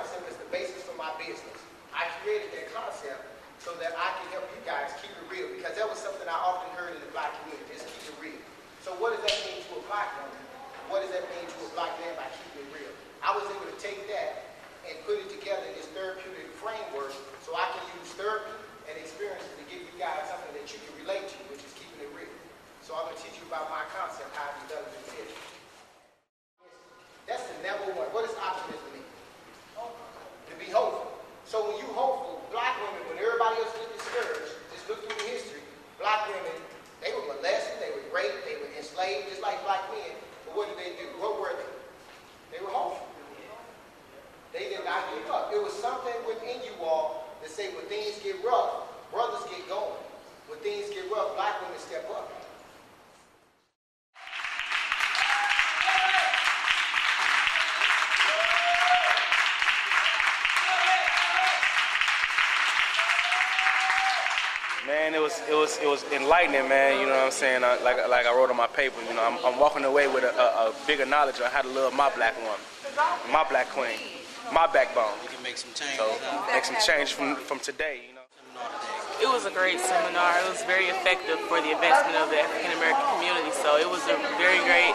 concept is the basis for my business. I created that concept so that I can help you guys keep it real, because that was something I often heard in the black community, just keep it real. So what does that mean to a black woman? What does that mean to a black man by keeping it real? I was able to take that and put it together in this therapeutic framework so I can use therapy and experiences to give you guys something that you can relate to, which is keeping it real. So I'm going to teach you about my concept, how I developed it. That's the number one. What does optimism mean? To be hopeful. So when you hopeful, black women, when everybody else looked discouraged, just look through the history, black women, they were molested, they were raped, they were enslaved, just like black men. But what did they do? What were they? They were hopeful. They did not give up. It was something within you all that say when things get rough, brothers get going. When things get rough, black women step up. Man, it was enlightening, man. You know what I'm saying? Like I wrote on my paper. You know, I'm walking away with a bigger knowledge on how to love my black woman, my black queen, my backbone. You can make some change. So make some change from today. You know. It was a great seminar. It was very effective for the advancement of the African American community. So it was a very great.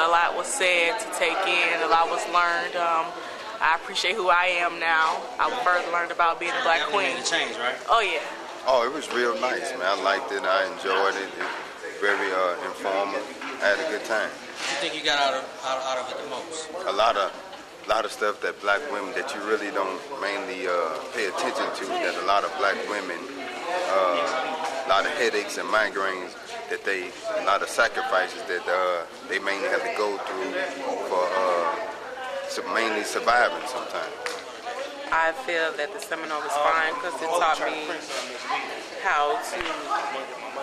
A lot was said to take in. A lot was learned. I appreciate who I am now. I further learned about being a black queen. Made a change, right? Oh yeah. Oh, it was real nice, man. I liked it. I enjoyed it. It was very informative. I had a good time. What do you think you got out of it the most? A lot of stuff that black women that you really don't mainly pay attention to. That a lot of black women, a lot of headaches and migraines that a lot of sacrifices that they mainly have to go through for mainly surviving sometimes. I feel that the seminar was fine because it taught me how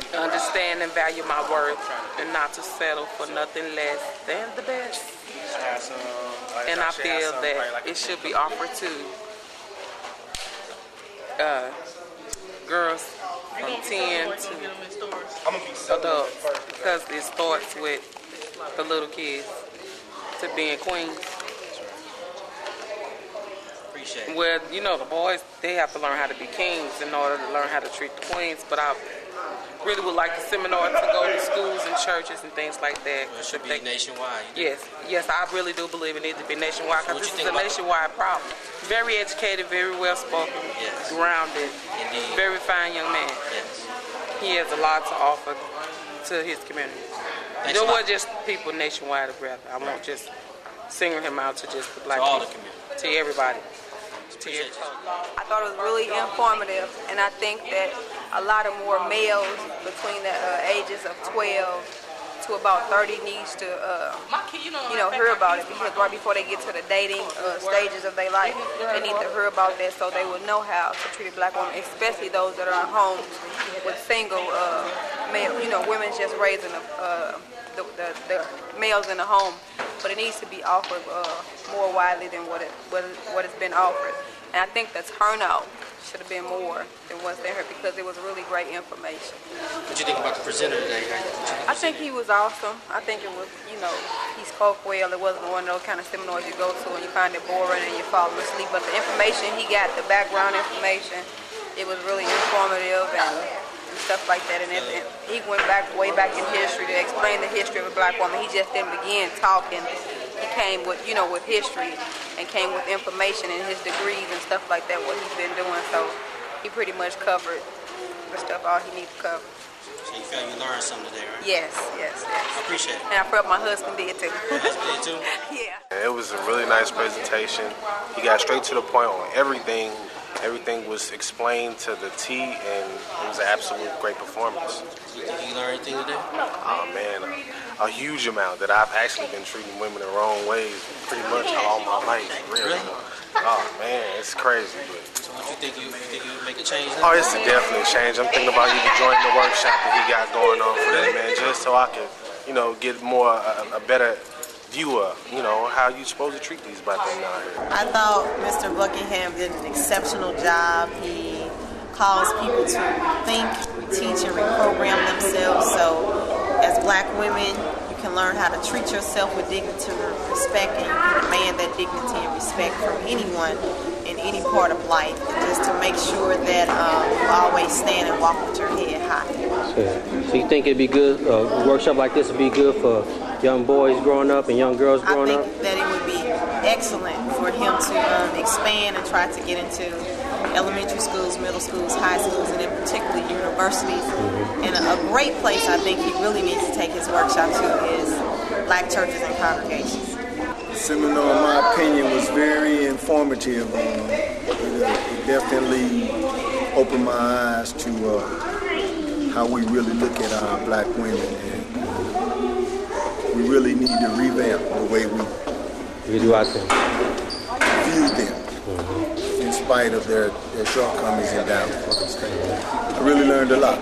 to understand and value my worth and not to settle for nothing less than the best. And I feel that it should be offered to girls from 10 to adults because it starts with the little kids to being queens. Well, you know, the boys, they have to learn how to be kings in order to learn how to treat the queens. But I really would like the seminar to go to schools and churches and things like that. Well, it should be nationwide. Yes, I really do believe it needs to be nationwide because this is a nationwide problem. Very educated, very well spoken, yes. Grounded, indeed. Very fine young man. Yes. He has a lot to offer to his community. There were just people nationwide, rather. I won't just single him out to just the black people. To all the community. To everybody. I thought it was really informative, and I think that a lot of more males between the ages of 12 to about 30 needs to, hear about it, because right before they get to the dating stages of their life, they need to hear about that so they will know how to treat a black woman, especially those that are in homes with single male, women just raising the males in the home. But it needs to be offered more widely than what has been offered. And I think the turnout should have been more than what's there because it was really great information. What do you think about the presenter today? I think he was awesome. I think it was, he spoke well. It wasn't one of those kind of seminars you go to and you find it boring and you fall asleep. But the information he got, the background information, it was really informative and stuff like that. And he went way back in history to explain the history of a black woman. He just didn't begin talking. He came with, with history and came with information and his degrees and stuff like that, what he's been doing. So he pretty much covered the stuff all he needed to cover. So you felt you learned something today, right? Yes. I appreciate it. And I felt my husband did too. Your husband did too? Yeah. It was a really nice presentation. He got straight to the point on everything. Everything was explained to the T, and it was an absolute great performance. You think you learned anything today? Oh man, a huge amount that I've actually been treating women the wrong ways pretty much all my life. Really? Oh man, it's crazy. But so what you think you make a change Oh, now? it's a definite change. I'm thinking about even joining the workshop that he got going on for that, man, just so I can, get more a better view of, how you supposed to treat these black women out here. I thought Mr. Buckingham did an exceptional job. He calls people to think, teach, and reprogram themselves. So as black women, you can learn how to treat yourself with dignity and respect, and you can demand that dignity and respect from anyone in any part of life, and just to make sure that you always stand and walk with your head high. So you think it'd be good, a workshop like this would be good for young boys growing up and young girls growing up? I think that it would be excellent for him to expand and try to get into elementary schools, middle schools, high schools, and in particular universities. And a great place I think he really needs to take his workshop to is black churches and congregations. The seminar, in my opinion, was very informative. It definitely opened my eyes to how we really look at our black women, and we really need to revamp the way we view them, in spite of their shortcomings and downfalls. I really learned a lot.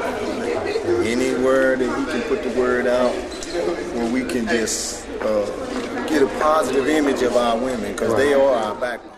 Anywhere that he can put the word out, where we can just get a positive image of our women, because they are our backbone.